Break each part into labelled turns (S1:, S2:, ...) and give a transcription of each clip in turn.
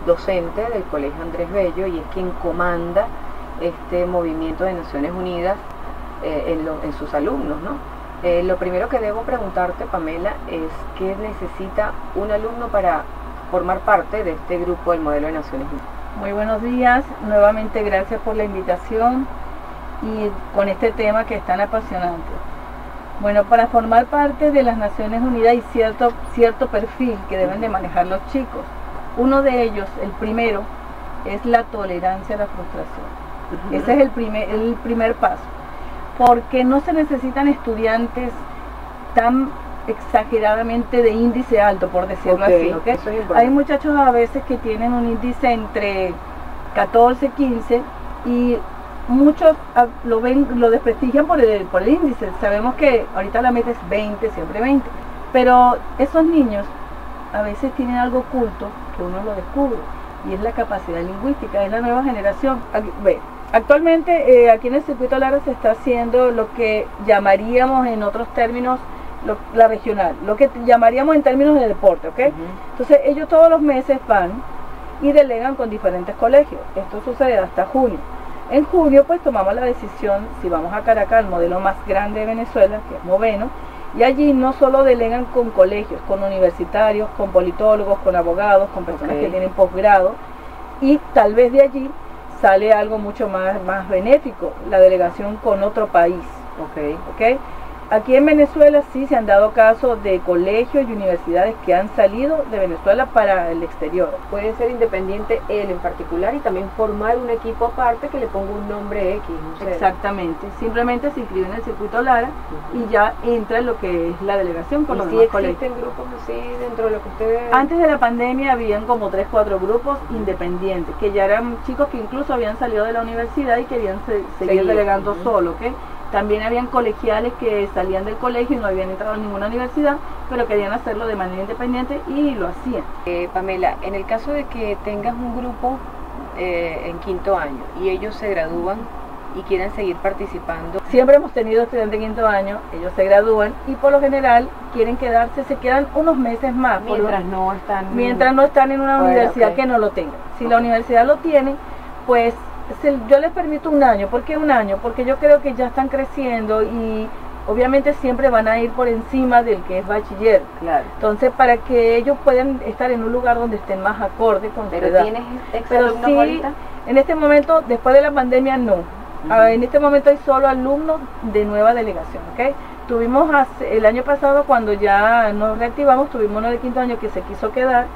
S1: docente del Colegio Andrés Bello y es quien comanda este movimiento de Naciones Unidas en sus alumnos, ¿no? Lo primero que debo preguntarte, Pamela, es ¿qué necesita un alumno para formar parte de este grupo del modelo de Naciones Unidas?
S2: Muy buenos días, nuevamente gracias por la invitación y con este tema que es tan apasionante. Bueno, para formar parte de las Naciones Unidas hay cierto perfil que deben de manejar los chicos. Uno de ellos, el primero, es la tolerancia a la frustración. Ese es el primer paso, porque no se necesitan estudiantes tan exageradamente de índice alto, por decirlo así, ¿okay? Hay muchachos a veces que tienen un índice entre 14, 15 y muchos lo desprestigian por el índice. Sabemos que ahorita la meta es 20, siempre 20, pero esos niños a veces tienen algo oculto que uno lo descubre y es la capacidad lingüística, es la nueva generación. Actualmente aquí en el Circuito Lara se está haciendo lo que llamaríamos en otros términos la regional, lo que llamaríamos en términos de deporte, ¿ok? Entonces ellos todos los meses van y delegan con diferentes colegios. Esto sucede hasta junio. En junio pues tomamos la decisión si vamos a Caracas, el modelo más grande de Venezuela, que es Moveno, y allí no solo delegan con colegios, con universitarios, con politólogos, con abogados, con personas que tienen posgrado, y tal vez de allí sale algo mucho más benéfico, la delegación con otro país. ¿Ok? Aquí en Venezuela sí se han dado casos de colegios y universidades que han salido de Venezuela para el exterior.
S1: Puede ser independiente él en particular y también formar un equipo aparte que le ponga un nombre X. No sé.
S2: Exactamente, simplemente se inscribe en el Circuito Lara y ya entra en lo que es la delegación con los demás colegios.
S1: ¿Existen grupos así dentro de lo que ustedes...?
S2: Antes de la pandemia habían como 3, 4 grupos independientes, que ya eran chicos que incluso habían salido de la universidad y querían seguir delegando solo, ¿ok? También habían colegiales que salían del colegio y no habían entrado a ninguna universidad, pero querían hacerlo de manera independiente y lo hacían.
S1: Pamela, en el caso de que tengas un grupo en quinto año y ellos se gradúan y quieren seguir participando.
S2: Siempre hemos tenido estudiantes de quinto año, ellos se gradúan y por lo general quieren quedarse, se quedan unos meses más. Mientras no están en una universidad que no lo tenga. Si la universidad lo tiene, pues yo les permito un año. ¿Por qué un año? Porque yo creo que ya están creciendo y obviamente siempre van a ir por encima del que es bachiller.
S1: Claro.
S2: Entonces, para que ellos puedan estar en un lugar donde estén más acorde con su edad.
S1: ¿Tienes
S2: exalumnos ahorita? En este momento, después de la pandemia, no. En este momento hay solo alumnos de nueva delegación, ¿ok? Tuvimos el año pasado, cuando ya nos reactivamos, tuvimos uno de quinto año que se quiso quedar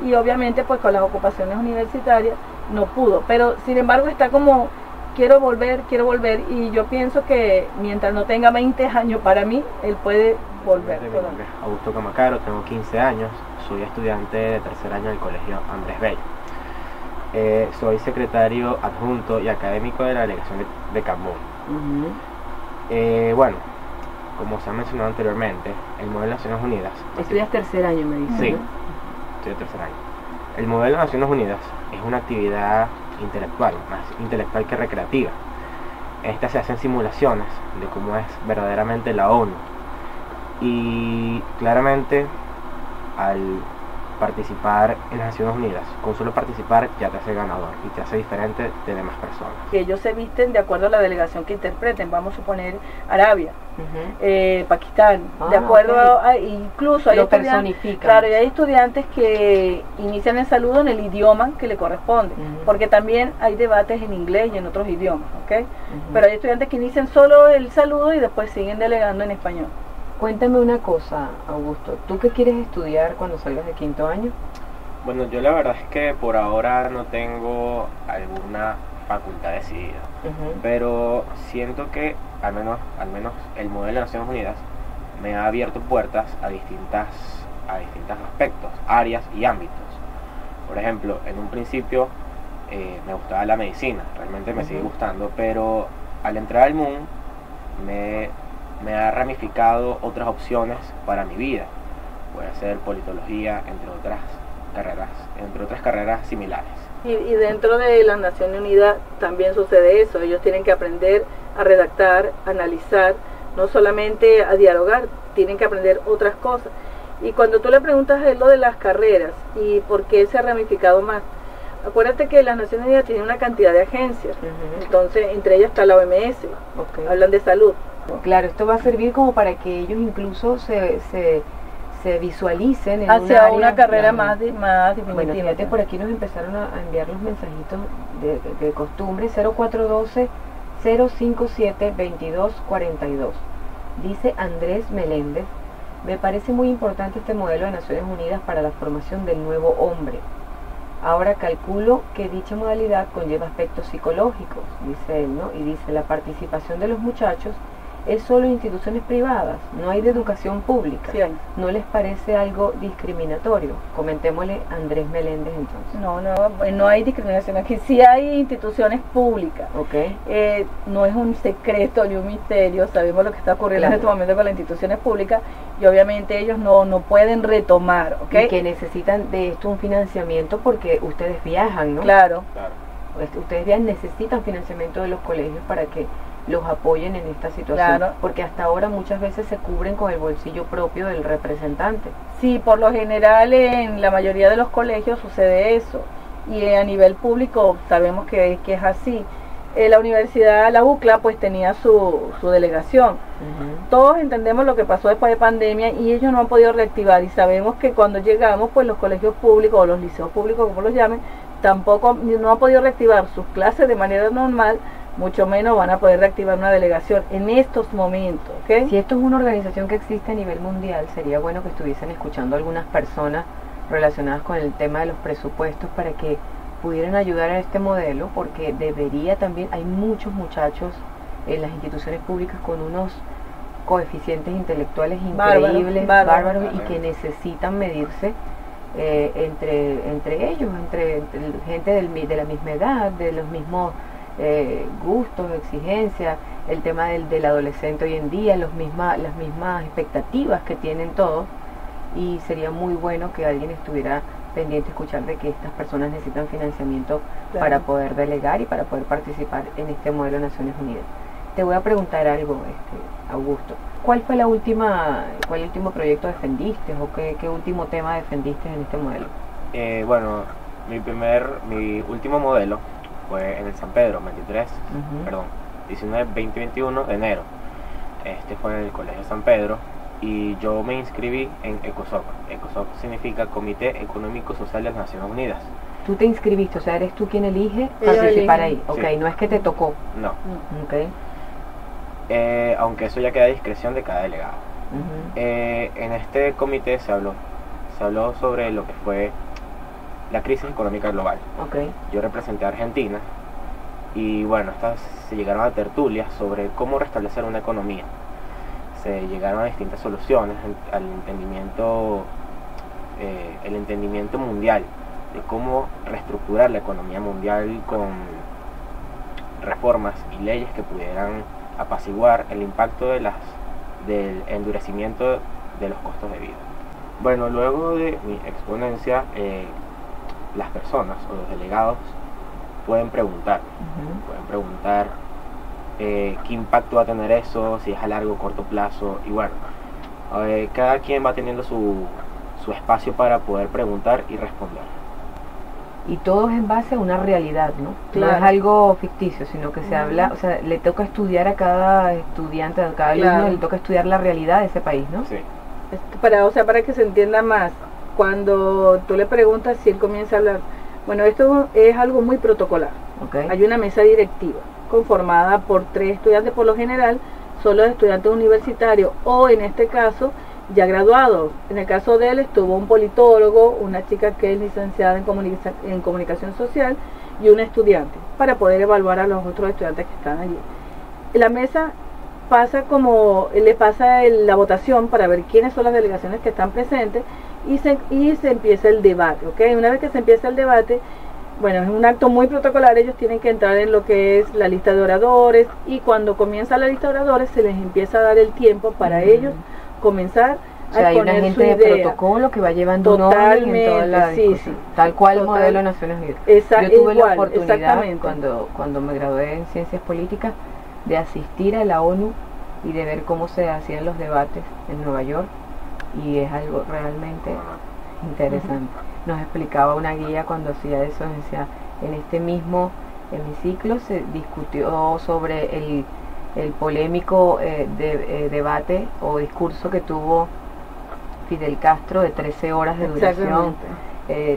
S2: y obviamente pues con las ocupaciones universitarias no pudo, pero sin embargo está como quiero volver y yo pienso que mientras no tenga 20 años para mí, él puede volver.
S3: Mi nombre es Augusto Camacaro, tengo 15 años, soy estudiante de tercer año del Colegio Andrés Bello. Soy secretario adjunto y académico de la delegación de Cambón. Bueno, como se ha mencionado anteriormente, el modelo de Naciones Unidas...
S1: Estudias tercer año, me dice.
S3: Sí, estudio tercer año. El modelo de Naciones Unidas es una actividad intelectual, más intelectual que recreativa. Estas se hacen simulaciones de cómo es verdaderamente la ONU. Y claramente, al participar en las Naciones Unidas, con solo participar ya te hace ganador y te hace diferente de demás personas.
S2: Que ellos se visten de acuerdo a la delegación que interpreten, vamos a suponer Arabia, Pakistán, de acuerdo a, incluso hay
S1: personifican.
S2: Claro, y hay estudiantes que inician el saludo en el idioma que le corresponde, porque también hay debates en inglés y en otros idiomas, ¿ok? Pero hay estudiantes que inician solo el saludo y después siguen delegando en español.
S1: Cuéntame una cosa, Augusto, ¿tú qué quieres estudiar cuando salgas de quinto año?
S3: Bueno, yo la verdad es que por ahora no tengo alguna facultad decidida, pero siento que al menos el modelo de Naciones Unidas me ha abierto puertas a distintos aspectos, áreas y ámbitos. Por ejemplo, en un principio me gustaba la medicina, realmente me sigue gustando, pero al entrar al MUN me ha ramificado otras opciones para mi vida. Puede ser politología, entre otras carreras similares.
S2: Y dentro de las Naciones Unidas también sucede eso. Ellos tienen que aprender a redactar, a analizar, no solamente a dialogar, tienen que aprender otras cosas. Y cuando tú le preguntas a él lo de las carreras y por qué se ha ramificado más, Acuérdate que las Naciones Unidas tienen una cantidad de agencias, entonces entre ellas está la OMS, hablan de salud.
S1: Claro, esto va a servir como para que ellos incluso se visualicen en
S2: hacia una carrera más definitiva.
S1: Bueno, fíjate, por aquí nos empezaron a enviar los mensajitos de costumbre. 0412-057-2242. Dice Andrés Meléndez: me parece muy importante este modelo de Naciones Unidas para la formación del nuevo hombre. Ahora calculo que dicha modalidad conlleva aspectos psicológicos, dice él, ¿no? Y dice: la participación de los muchachos es solo en instituciones privadas, no hay de educación pública.
S2: Sí hay.
S1: ¿No les parece algo discriminatorio? Comentémosle a Andrés Meléndez entonces.
S2: No hay discriminación. Aquí sí hay instituciones públicas.
S1: Okay.
S2: No es un secreto ni un misterio, sabemos lo que está ocurriendo en este momento con las instituciones públicas y obviamente ellos no pueden retomar. ¿Okay?
S1: Y que necesitan de esto un financiamiento porque ustedes viajan, ¿no?
S2: Claro.
S1: Ustedes viajan, necesitan financiamiento de los colegios para que los apoyen en esta situación,
S2: claro,
S1: porque hasta ahora muchas veces se cubren con el bolsillo propio del representante.
S2: Sí, por lo general en la mayoría de los colegios sucede eso, y a nivel público sabemos que es así. La universidad, la UCLA, pues tenía su delegación. Todos entendemos lo que pasó después de pandemia y ellos no han podido reactivar, y sabemos que cuando llegamos, pues los colegios públicos o los liceos públicos, como los llamen, tampoco no han podido reactivar sus clases de manera normal, mucho menos van a poder reactivar una delegación en estos momentos. ¿Okay?
S1: Si esto es una organización que existe a nivel mundial, sería bueno que estuviesen escuchando a algunas personas relacionadas con el tema de los presupuestos para que pudieran ayudar a este modelo, porque debería también, hay muchos muchachos en las instituciones públicas con unos coeficientes intelectuales increíbles, bárbaros, y que necesitan medirse entre ellos, entre gente de la misma edad, de los mismos gustos, exigencias, el tema del adolescente hoy en día, las mismas expectativas que tienen todos, y sería muy bueno que alguien estuviera pendiente a escuchar de que estas personas necesitan financiamiento, claro, para poder delegar y para poder participar en este modelo de Naciones Unidas. Te voy a preguntar algo, Augusto. ¿Cuál fue el último proyecto defendiste o qué último tema defendiste en este modelo?
S3: Bueno, mi último modelo fue en el San Pedro, 19-20-21 de enero. Este fue en el Colegio San Pedro y yo me inscribí en ECOSOC. ECOSOC significa Comité Económico Social de las Naciones Unidas.
S1: ¿Tú te inscribiste? O sea, ¿eres tú quien elige participar ahí? Ok,
S3: sí.
S1: No es que te tocó.
S3: No.
S1: Ok.
S3: Aunque eso ya queda a discreción de cada delegado. En este comité se habló sobre lo que fue la crisis económica global.
S1: Okay.
S3: Yo representé a Argentina y bueno, se llegaron a tertulias sobre cómo restablecer una economía. Se llegaron a distintas soluciones al entendimiento mundial de cómo reestructurar la economía mundial con reformas y leyes que pudieran apaciguar el impacto del endurecimiento de los costos de vida. Bueno, luego de mi exponencia, las personas o los delegados pueden preguntar, qué impacto va a tener eso, si es a largo o corto plazo, y bueno, cada quien va teniendo su espacio para poder preguntar y responder.
S1: Y todo es en base a una realidad, ¿no?
S2: Claro.
S1: No es algo ficticio, sino que se habla, o sea, le toca estudiar a cada estudiante, a cada alumno, le toca estudiar la realidad de ese país, ¿no?
S3: Sí.
S2: Para que se entienda más, cuando tú le preguntas si él comienza a hablar, bueno, esto es algo muy protocolar.
S1: Okay.
S2: Hay una mesa directiva conformada por 3 estudiantes, por lo general son los estudiantes universitarios o en este caso ya graduados. En el caso de él estuvo un politólogo, una chica que es licenciada en comunicación social y un estudiante, para poder evaluar a los otros estudiantes que están allí. La mesa le pasa la votación para ver quiénes son las delegaciones que están presentes y se empieza el debate, ¿ok? Una vez que se empieza el debate, bueno, es un acto muy protocolar, ellos tienen que entrar en lo que es la lista de oradores, y cuando comienza la lista de oradores se les empieza a dar el tiempo para ellos comenzar
S1: o sea,
S2: a
S1: hay una
S2: poner
S1: gente
S2: su
S1: de
S2: idea.
S1: protocolo que va llevando un orden en toda la discusión, tal cual el modelo de Naciones Unidas. Yo tuve la oportunidad cuando me gradué en Ciencias Políticas de asistir a la ONU y de ver cómo se hacían los debates en Nueva York, y es algo realmente Interesante. Nos explicaba una guía cuando hacía eso, decía, en este mismo hemiciclo se discutió sobre el polémico debate o discurso que tuvo Fidel Castro de 13 horas de duración.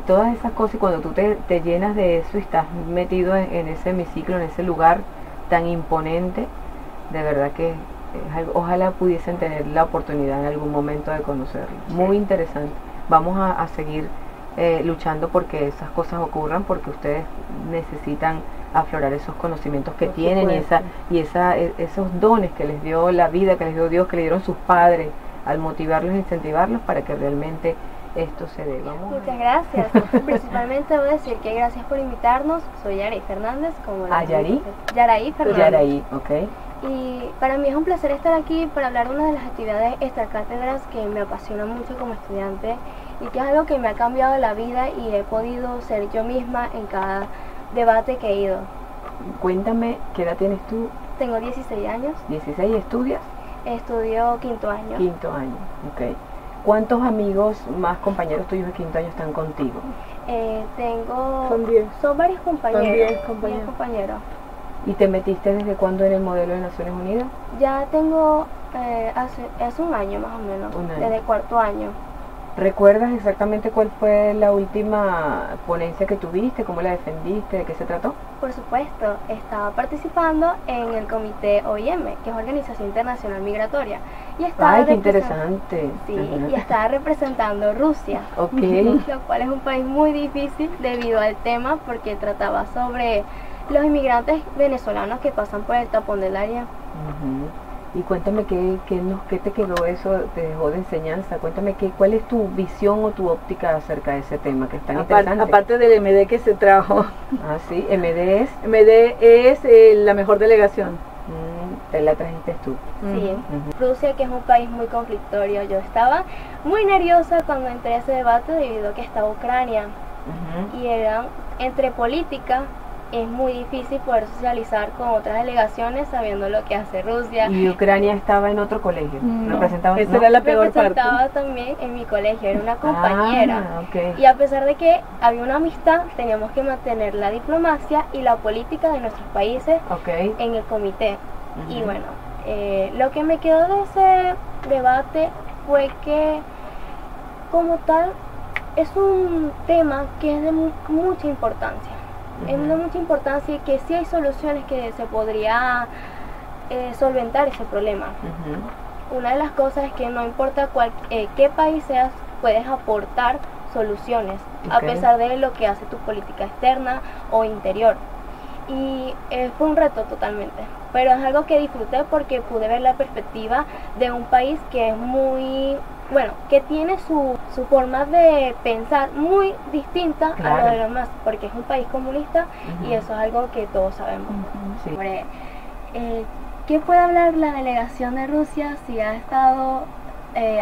S1: Todas esas cosas, y cuando tú te llenas de eso y estás metido en ese hemiciclo, en ese lugar tan imponente, de verdad que ojalá pudiesen tener la oportunidad en algún momento de conocerlo. Muy interesante. Vamos a seguir luchando porque esas cosas ocurran, porque ustedes necesitan aflorar esos conocimientos que tienen y esos dones que les dio la vida, que les dio Dios, que le dieron sus padres, al motivarlos e incentivarlos para que realmente esto se dé.
S4: Muchas gracias. Principalmente voy a decir que gracias por invitarnos. Soy Yaraí Fernández. Yaraí Fernández.
S1: Yaraí, ok.
S4: Y para mí es un placer estar aquí para hablar de una de las actividades extracátedras que me apasiona mucho como estudiante y que es algo que me ha cambiado la vida y he podido ser yo misma en cada debate que he ido.
S1: Cuéntame, ¿qué edad tienes tú?
S4: Tengo 16 años.
S1: ¿16 estudias?
S4: Estudio quinto año.
S1: Quinto año, ok. ¿Cuántos amigos más compañeros tuyos de quinto año están contigo?
S4: Tengo...
S2: Son 10.
S4: Son varios compañeros.
S2: Son
S4: 10 compañeros.
S1: ¿Y te metiste desde cuándo en el modelo de Naciones Unidas?
S4: Ya tengo hace un año más o menos.
S1: Un año.
S4: Desde cuarto año.
S1: ¿Recuerdas exactamente cuál fue la última ponencia que tuviste? ¿Cómo la defendiste? ¿De qué se trató?
S4: Por supuesto, estaba participando en el comité OIM, que es Organización Internacional Migratoria. Y estaba
S1: ¡ay, qué interesante!
S4: Sí, y estaba representando Rusia,
S1: ok.
S4: Lo cual es un país muy difícil debido al tema, porque trataba sobre los inmigrantes venezolanos que pasan por el tapón del área.
S1: Y cuéntame qué te quedó eso, te dejó de enseñanza. Cuéntame cuál es tu visión o tu óptica acerca de ese tema que es tan interesante.
S2: Aparte del MD que se trajo.
S1: Ah, sí, MD es.
S2: MD es la mejor delegación.
S1: Te la trajiste tú.
S4: Sí, Rusia, que es un país muy conflictorio. Yo estaba muy nerviosa cuando entré a ese debate debido a que estaba Ucrania. Y eran entre política. Es muy difícil poder socializar con otras delegaciones sabiendo lo que hace Rusia.
S1: ¿Y Ucrania estaba en otro colegio?
S2: No, esa era la peor parte.
S4: Representaba también en mi colegio, era una compañera.
S1: Okay.
S4: Y a pesar de que había una amistad, teníamos que mantener la diplomacia y la política de nuestros países en el comité. Y bueno, lo que me quedó de ese debate fue que, como tal, es un tema que es de mucha importancia. Es de mucha importancia y que sí hay soluciones que se podría solventar ese problema. Una de las cosas es que no importa qué país seas, puedes aportar soluciones a pesar de lo que hace tu política externa o interior. Y fue un reto totalmente, pero es algo que disfruté porque pude ver la perspectiva de un país que es muy... bueno, que tiene su forma de pensar muy distinta a lo de los demás, porque es un país comunista y eso es algo que todos sabemos.
S1: Sí.
S4: Sobre, ¿qué puede hablar la delegación de Rusia si ha estado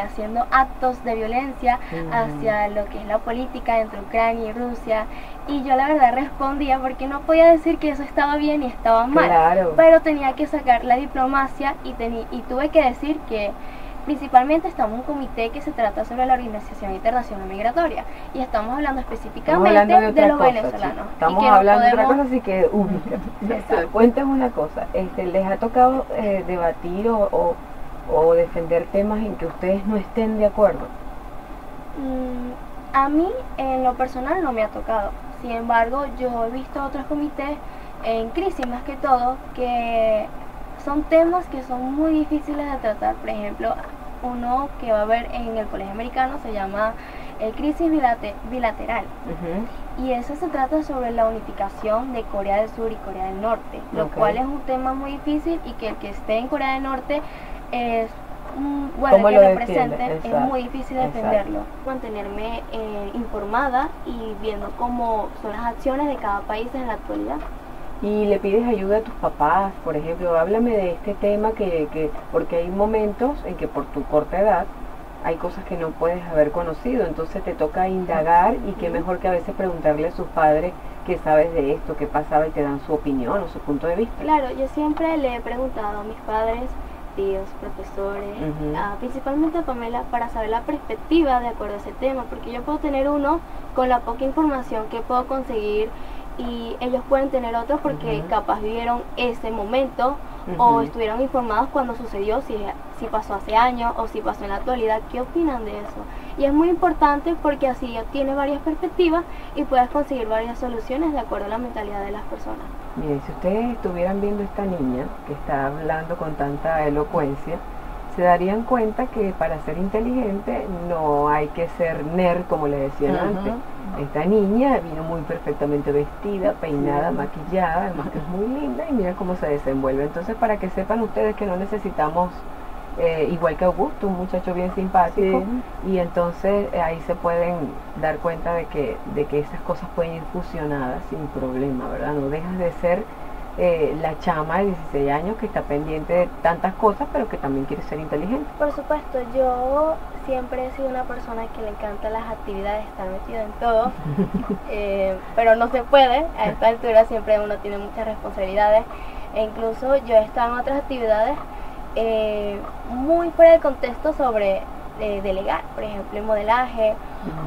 S4: haciendo actos de violencia hacia lo que es la política entre Ucrania y Rusia? Y yo la verdad respondía porque no podía decir que eso estaba bien y estaba mal, pero tenía que sacar la diplomacia y tuve que decir que principalmente estamos en un comité que se trata sobre la Organización Internacional Migratoria y estamos hablando específicamente de los venezolanos.
S1: Estamos hablando de otra cosa, así que ubica. Cuéntame una cosa, ¿les ha tocado debatir o defender temas en que ustedes no estén de acuerdo?
S4: A mí, en lo personal, no me ha tocado. Sin embargo, yo he visto otros comités en crisis más que todo que son temas que son muy difíciles de tratar. Por ejemplo, uno que va a haber en el colegio americano se llama crisis bilateral. Y eso se trata sobre la unificación de Corea del Sur y Corea del Norte, lo cual es un tema muy difícil y que el que esté en Corea del Norte es bueno, que represente, es muy difícil defenderlo. Mantenerme informada y viendo cómo son las acciones de cada país en la actualidad.
S1: Y le pides ayuda a tus papás, por ejemplo, háblame de este tema porque hay momentos en que por tu corta edad hay cosas que no puedes haber conocido, entonces te toca indagar y qué mejor que a veces preguntarle a sus padres qué sabes de esto, qué pasaba y te dan su opinión o su punto de vista.
S4: Claro, yo siempre le he preguntado a mis padres tíos, profesores, principalmente a Pamela, para saber la perspectiva de acuerdo a ese tema, porque yo puedo tener uno con la poca información que puedo conseguir y ellos pueden tener otro porque capaz vivieron ese momento o estuvieron informados cuando sucedió, si pasó hace años o si pasó en la actualidad. ¿Qué opinan de eso? Y es muy importante porque así tienes varias perspectivas y puedes conseguir varias soluciones de acuerdo a la mentalidad de las personas.
S1: Miren, si ustedes estuvieran viendo esta niña que está hablando con tanta elocuencia, se darían cuenta que para ser inteligente no hay que ser nerd, como le decían antes. Esta niña vino muy perfectamente vestida, peinada, maquillada, además que es muy linda, y mira cómo se desenvuelve. Entonces, para que sepan ustedes que no necesitamos, igual que Augusto, un muchacho bien simpático, y entonces ahí se pueden dar cuenta de que esas cosas pueden ir fusionadas sin problema, ¿verdad? No dejas de ser la chama de 16 años que está pendiente de tantas cosas, pero que también quiere ser inteligente.
S4: Por supuesto, yo siempre he sido una persona que le encanta las actividades, estar metida en todo, pero no se puede. A esta altura siempre uno tiene muchas responsabilidades, e incluso yo he estado en otras actividades muy fuera de contexto sobre delegar, por ejemplo, en modelaje,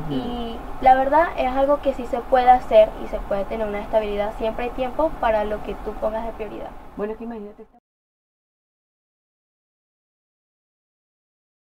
S4: y la verdad es algo que sí se puede hacer y se puede tener una estabilidad. Siempre hay tiempo para lo que tú pongas de prioridad.
S1: Bueno, que imagínate